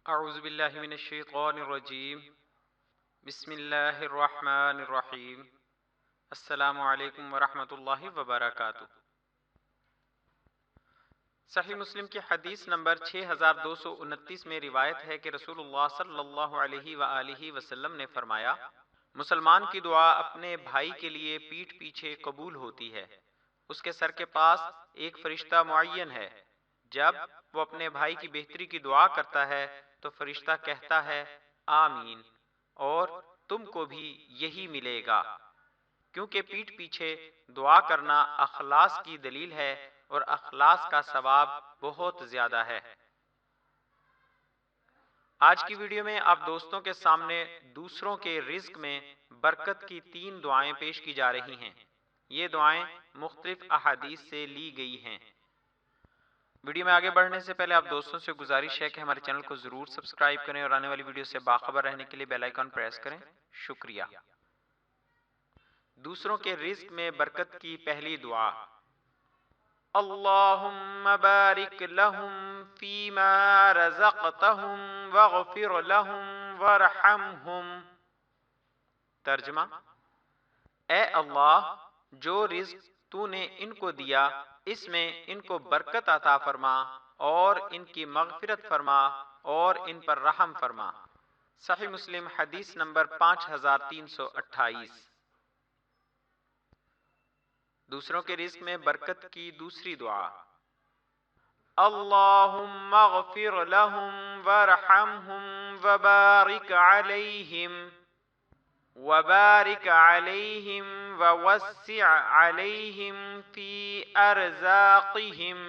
اعوذ باللہ من الشیطان الرجیم، بسم اللہ الرحمن الرحیم۔ السلام علیکم ورحمۃ اللہ وبرکاتہ۔ صحیح مسلم کی حدیث نمبر 6229 میں روایت ہے کہ رسول اللہ صلی اللہ علیہ وآلہ وسلم نے فرمایا، مسلمان کی دعا اپنے بھائی کے لیے پیٹھ پیچھے قبول ہوتی ہے۔ اس کے سر کے پاس ایک فرشتہ معین ہے۔ جب وہ اپنے بھائی کی بہتری کی دعا کرتا ہے تو فرشتہ کہتا ہے آمین، اور تم کو بھی یہی ملے گا، کیونکہ پیٹھ پیچھے دعا کرنا اخلاص کی دلیل ہے اور اخلاص کا ثواب بہت زیادہ ہے۔ آج کی ویڈیو میں آپ دوستوں کے سامنے دوسروں کے رزق میں برکت کی 3 دعائیں پیش کی جا رہی ہیں۔ یہ دعائیں مختلف احادیث سے لی گئی ہیں۔ ویڈیو میں آگے بڑھنے سے پہلے آپ دوستوں سے گزارش ہے کہ ہمارے چینل کو ضرور سبسکرائب کریں اور آنے والی ویڈیو سے باخبر رہنے کے لیے بیل آئیکن پریس کریں۔ شکریہ۔ دوسروں کے رزق میں برکت کی پہلی دعا، اللہم بارک لہم فیما رزقتہم واغفر لہم وارحمہم۔ ترجمہ: اے اللہ، جو رزق تو نے ان کو دیا اس میں ان کو برکت عطا فرما اور ان کی مغفرت فرما اور ان پر رحم فرما۔ صحیح مسلم حدیث نمبر 5328۔ دوسروں کے رزق میں برکت کی دوسری دعا، اللہم اغفر لہم وارحمہم وبارک علیہم ووسع علیہم فی ارزاقہم۔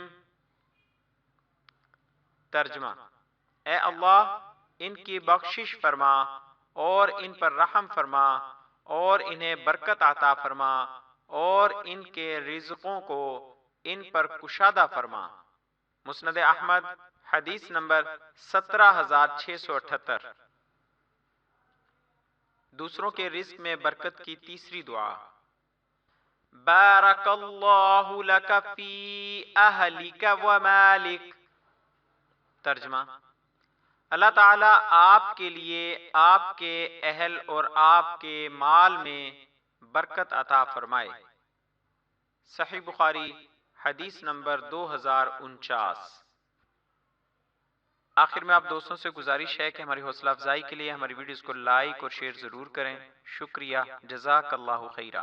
ترجمہ: اے اللہ، ان کی بخشش فرما اور ان پر رحم فرما اور انہیں برکت عطا فرما اور ان کے رزقوں کو ان پر کشادہ فرما۔ مسند احمد حدیث نمبر 17678۔ دوسروں کے رزق میں برکت کی تیسری دعا، بارک اللہ لک فی اہلک ومالک۔ ترجمہ: اللہ تعالیٰ آپ کے لیے آپ کے اہل اور آپ کے مال میں برکت عطا فرمائے۔ صحیح بخاری حدیث نمبر 2049۔ آخر میں آپ دوستوں سے گزارش ہے کہ ہماری حوصلہ افزائی کے لیے ہماری ویڈیوز کو لائک اور شیئر ضرور کریں۔ شکریہ، جزاک اللہ خیرہ۔